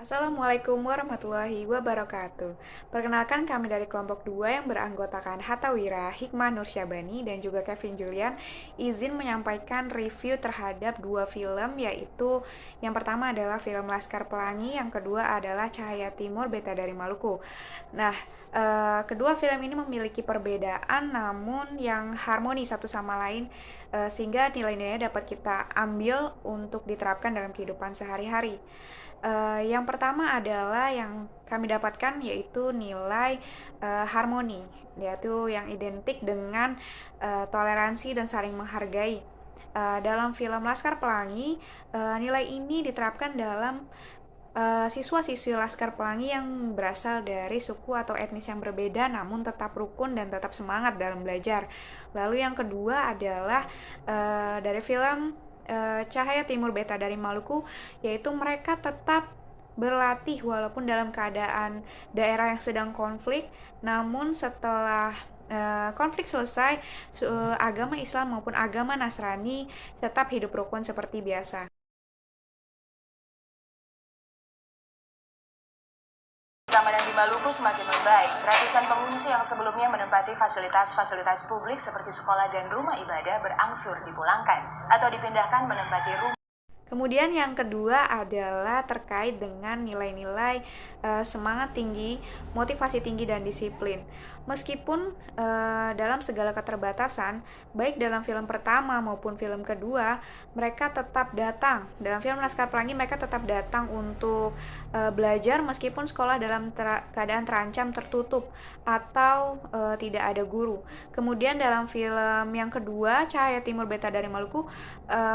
Assalamualaikum warahmatullahi wabarakatuh. Perkenalkan kami dari kelompok 2 yang beranggotakan Hatta Wira, Hikmah Nursyabani, dan juga Kevin Julian izin menyampaikan review terhadap dua film, yaitu yang pertama adalah film Laskar Pelangi, yang kedua adalah Cahaya Timur Beta dari Maluku. Nah, kedua film ini memiliki perbedaan namun yang harmoni satu sama lain, sehingga nilai-nilainya dapat kita ambil untuk diterapkan dalam kehidupan sehari-hari. Yang pertama adalah yang kami dapatkan yaitu nilai harmoni, yaitu yang identik dengan toleransi dan saling menghargai. Dalam film Laskar Pelangi, nilai ini diterapkan dalam siswa-siswi Laskar Pelangi yang berasal dari suku atau etnis yang berbeda namun tetap rukun dan tetap semangat dalam belajar. Lalu yang kedua adalah dari film Cahaya Timur Beta dari Maluku, yaitu mereka tetap berlatih walaupun dalam keadaan daerah yang sedang konflik, namun setelah konflik selesai, agama Islam maupun agama Nasrani tetap hidup rukun seperti biasa. Keamanan di Maluku semakin membaik. Ratusan pengungsi yang sebelumnya menempati fasilitas-fasilitas publik seperti sekolah dan rumah ibadah berangsur dipulangkan atau dipindahkan menempati rumah. Kemudian yang kedua adalah terkait dengan nilai-nilai semangat tinggi, motivasi tinggi, dan disiplin. Meskipun dalam segala keterbatasan, baik dalam film pertama maupun film kedua, mereka tetap datang. Dalam film Laskar Pelangi, mereka tetap datang untuk belajar meskipun sekolah dalam keadaan terancam tertutup atau tidak ada guru. Kemudian dalam film yang kedua, Cahaya Timur Beta dari Maluku,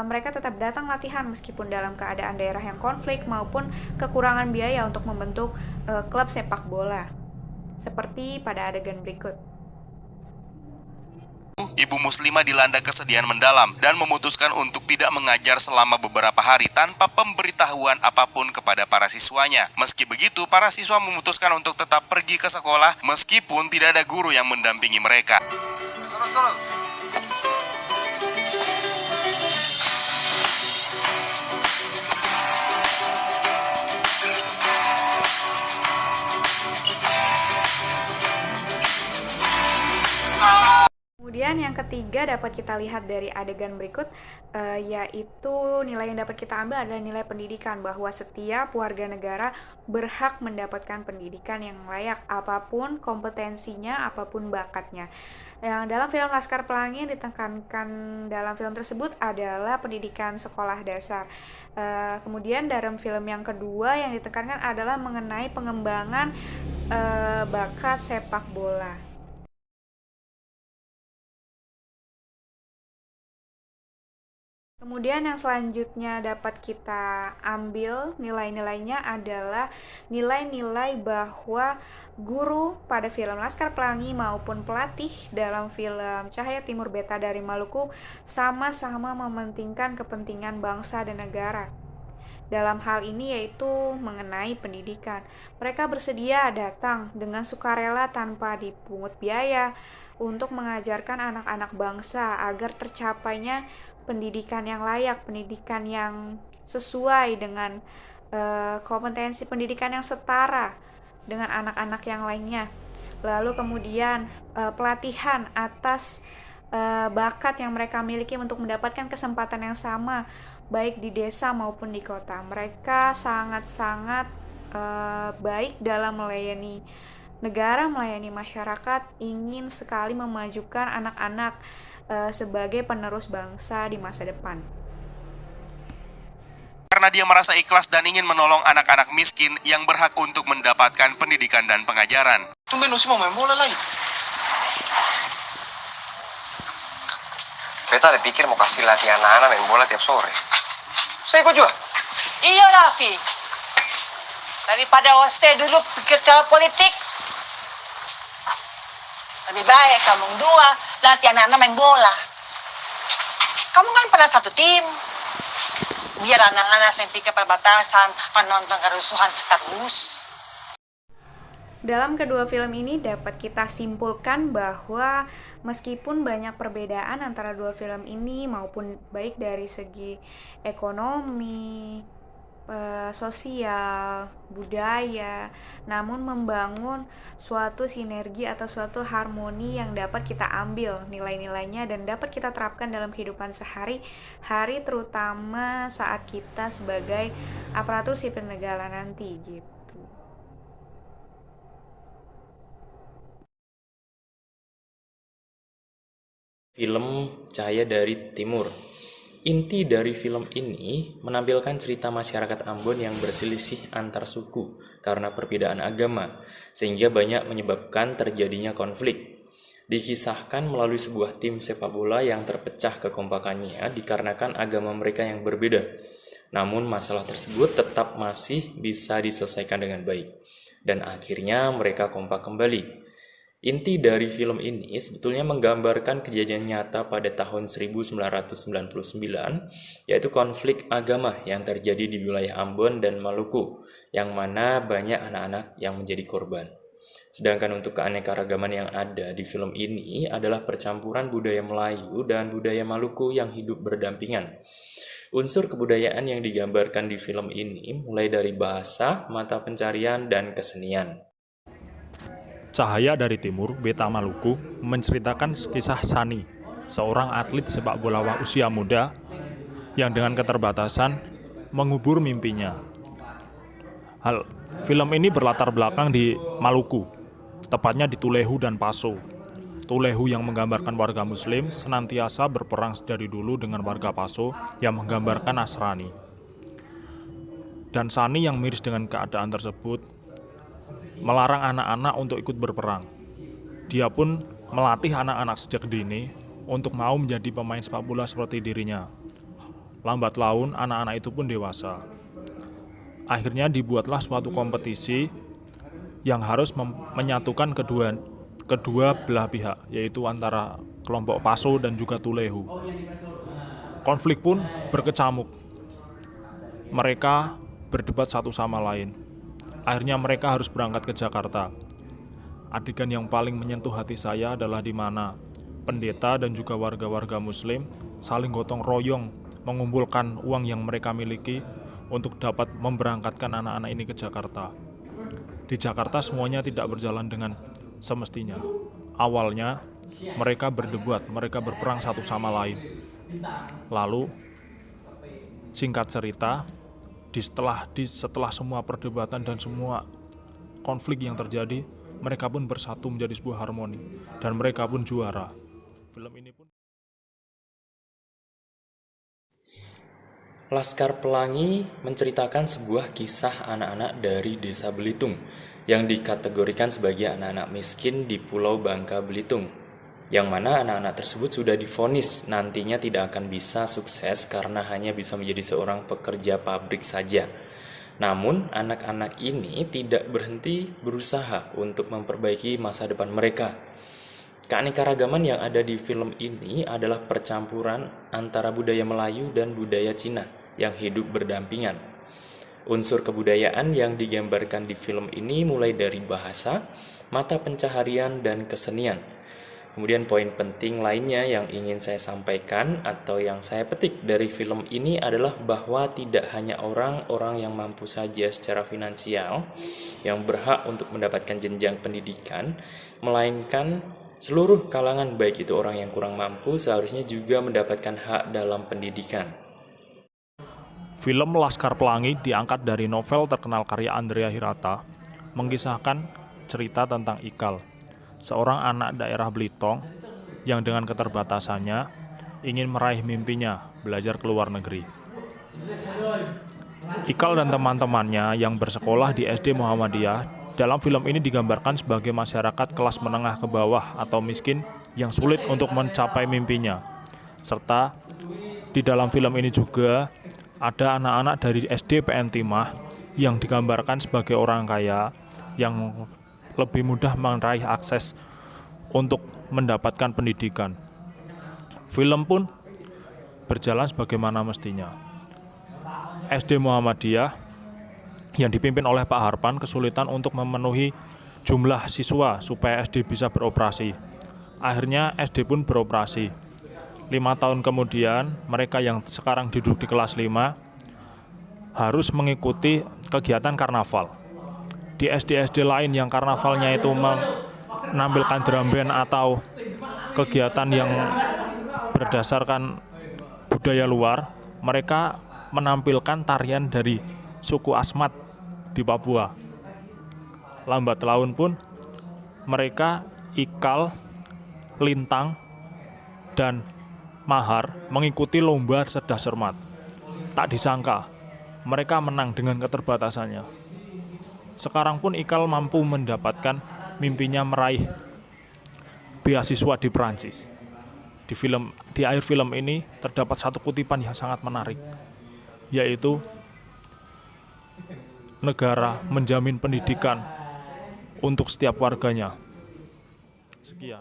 mereka tetap datang latihan meskipun dalam keadaan daerah yang konflik maupun kekurangan biaya untuk membentuk klub sepak bola. Seperti pada adegan berikut. Ibu Muslimah dilanda kesedihan mendalam dan memutuskan untuk tidak mengajar selama beberapa hari tanpa pemberitahuan apapun kepada para siswanya. Meski begitu, para siswa memutuskan untuk tetap pergi ke sekolah meskipun tidak ada guru yang mendampingi mereka. Kemudian yang ketiga dapat kita lihat dari adegan berikut, yaitu nilai yang dapat kita ambil adalah nilai pendidikan, bahwa setiap warga negara berhak mendapatkan pendidikan yang layak apapun kompetensinya, apapun bakatnya. Yang dalam film Laskar Pelangi yang ditekankan dalam film tersebut adalah pendidikan sekolah dasar. Kemudian dalam film yang kedua yang ditekankan adalah mengenai pengembangan bakat sepak bola. Kemudian yang selanjutnya dapat kita ambil nilai-nilainya adalah nilai-nilai bahwa guru pada film Laskar Pelangi maupun pelatih dalam film Cahaya Timur Beta dari Maluku sama-sama mementingkan kepentingan bangsa dan negara. Dalam hal ini yaitu mengenai pendidikan. Mereka bersedia datang dengan sukarela tanpa dipungut biaya untuk mengajarkan anak-anak bangsa agar tercapainya pendidikan yang layak, pendidikan yang sesuai dengan kompetensi pendidikan yang setara dengan anak-anak yang lainnya. Lalu kemudian pelatihan atas bakat yang mereka miliki untuk mendapatkan kesempatan yang sama baik di desa maupun di kota. Mereka sangat-sangat baik dalam melayani negara, melayani masyarakat, ingin sekali memajukan anak-anak sebagai penerus bangsa di masa depan. Karena dia merasa ikhlas dan ingin menolong anak-anak miskin yang berhak untuk mendapatkan pendidikan dan pengajaran. Tumben lu sih mau main bola lagi. Beta ada pikir mau kasih latih anak-anak main bola tiap sore. Saya ikut juga. Iya Raffi. Daripada OSE dulu pikir ke politik. Lebih baik kamu dua latihan anak main bola. Kamu kan pada satu tim. Biar anak-anak yang pikir perbatasan, penonton kerusuhan terus. Dalam kedua film ini dapat kita simpulkan bahwa meskipun banyak perbedaan antara dua film ini maupun baik dari segi ekonomi, sosial, budaya, namun membangun suatu sinergi atau suatu harmoni yang dapat kita ambil nilai-nilainya dan dapat kita terapkan dalam kehidupan sehari-hari, terutama saat kita sebagai aparatur sipil negara nanti gitu. Film Cahaya dari Timur. Inti dari film ini menampilkan cerita masyarakat Ambon yang berselisih antar suku karena perbedaan agama, sehingga banyak menyebabkan terjadinya konflik. Dikisahkan melalui sebuah tim sepak bola yang terpecah kekompakannya dikarenakan agama mereka yang berbeda. Namun masalah tersebut tetap masih bisa diselesaikan dengan baik, dan akhirnya mereka kompak kembali. Inti dari film ini sebetulnya menggambarkan kejadian nyata pada tahun 1999, yaitu konflik agama yang terjadi di wilayah Ambon dan Maluku, yang mana banyak anak-anak yang menjadi korban. Sedangkan untuk keanekaragaman yang ada di film ini adalah percampuran budaya Melayu dan budaya Maluku yang hidup berdampingan. Unsur kebudayaan yang digambarkan di film ini mulai dari bahasa, mata pencarian, dan kesenian. Cahaya dari Timur, Beta Maluku, menceritakan kisah Sani, seorang atlet sepak bola usia muda yang dengan keterbatasan mengubur mimpinya. Film ini berlatar belakang di Maluku, tepatnya di Tulehu dan Paso. Tulehu yang menggambarkan warga Muslim senantiasa berperang dari dulu dengan warga Paso yang menggambarkan Nasrani. Dan Sani yang miris dengan keadaan tersebut melarang anak-anak untuk ikut berperang. Dia pun melatih anak-anak sejak dini untuk mau menjadi pemain sepak bola seperti dirinya. Lambat laun anak-anak itu pun dewasa. Akhirnya dibuatlah suatu kompetisi yang harus menyatukan kedua belah pihak, yaitu antara kelompok Paso dan juga Tulehu. Konflik pun berkecamuk. Mereka berdebat satu sama lain. Akhirnya mereka harus berangkat ke Jakarta. Adegan yang paling menyentuh hati saya adalah di mana pendeta dan juga warga-warga Muslim saling gotong royong mengumpulkan uang yang mereka miliki untuk dapat memberangkatkan anak-anak ini ke Jakarta. Di Jakarta semuanya tidak berjalan dengan semestinya. Awalnya mereka berdebat, mereka berperang satu sama lain. Lalu singkat cerita, setelah semua perdebatan dan semua konflik yang terjadi, mereka pun bersatu menjadi sebuah harmoni dan mereka pun juara. Film ini pun Laskar Pelangi menceritakan sebuah kisah anak-anak dari Desa Belitung yang dikategorikan sebagai anak-anak miskin di Pulau Bangka Belitung, yang mana anak-anak tersebut sudah divonis nantinya tidak akan bisa sukses karena hanya bisa menjadi seorang pekerja pabrik saja. Namun, anak-anak ini tidak berhenti berusaha untuk memperbaiki masa depan mereka. Keanekaragaman yang ada di film ini adalah percampuran antara budaya Melayu dan budaya Cina yang hidup berdampingan. Unsur kebudayaan yang digambarkan di film ini mulai dari bahasa, mata pencaharian, dan kesenian. Kemudian poin penting lainnya yang ingin saya sampaikan atau yang saya petik dari film ini adalah bahwa tidak hanya orang-orang yang mampu saja secara finansial yang berhak untuk mendapatkan jenjang pendidikan, melainkan seluruh kalangan baik itu orang yang kurang mampu seharusnya juga mendapatkan hak dalam pendidikan. Film Laskar Pelangi diangkat dari novel terkenal karya Andrea Hirata, mengisahkan cerita tentang Ikal, seorang anak daerah Belitung yang dengan keterbatasannya ingin meraih mimpinya belajar ke luar negeri. Ikal dan teman-temannya yang bersekolah di SD Muhammadiyah dalam film ini digambarkan sebagai masyarakat kelas menengah ke bawah atau miskin yang sulit untuk mencapai mimpinya. Serta di dalam film ini juga ada anak-anak dari SD PN Timah yang digambarkan sebagai orang kaya yang lebih mudah meraih akses untuk mendapatkan pendidikan. Film pun berjalan sebagaimana mestinya. SD Muhammadiyah yang dipimpin oleh Pak Harpan kesulitan untuk memenuhi jumlah siswa supaya SD bisa beroperasi. Akhirnya SD pun beroperasi. 5 tahun kemudian, mereka yang sekarang duduk di kelas 5 harus mengikuti kegiatan karnaval. Di SD-SD lain yang karnavalnya itu menampilkan drum band atau kegiatan yang berdasarkan budaya luar, mereka menampilkan tarian dari suku Asmat di Papua. Lambat laun pun mereka Ikal, Lintang, dan Mahar mengikuti lomba Sedah Cermat. Tak disangka, mereka menang dengan keterbatasannya. Sekarang pun Ikal mampu mendapatkan mimpinya meraih beasiswa di Perancis. Di akhir film ini terdapat satu kutipan yang sangat menarik, yaitu negara menjamin pendidikan untuk setiap warganya. Sekian.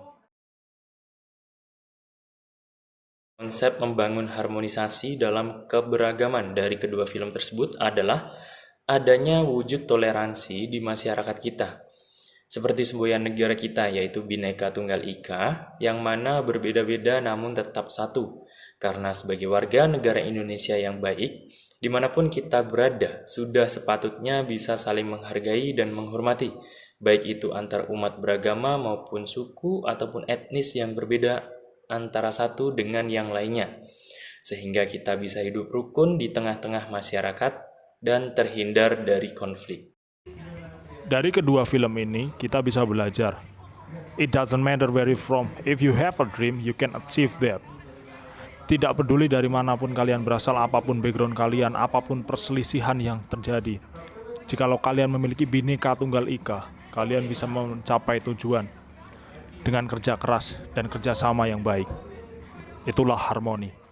Konsep membangun harmonisasi dalam keberagaman dari kedua film tersebut adalah adanya wujud toleransi di masyarakat kita. Seperti semboyan negara kita, yaitu Bhinneka Tunggal Ika, yang mana berbeda-beda namun tetap satu. Karena sebagai warga negara Indonesia yang baik, dimanapun kita berada, sudah sepatutnya bisa saling menghargai dan menghormati, baik itu antar umat beragama maupun suku ataupun etnis yang berbeda antara satu dengan yang lainnya, sehingga kita bisa hidup rukun di tengah-tengah masyarakat dan terhindar dari konflik. Dari kedua film ini, kita bisa belajar. It doesn't matter where you're from. If you have a dream, you can achieve that. Tidak peduli dari manapun kalian berasal, apapun background kalian, apapun perselisihan yang terjadi. Jikalau kalian memiliki Bhinneka Tunggal Ika, kalian bisa mencapai tujuan dengan kerja keras dan kerjasama yang baik. Itulah harmoni.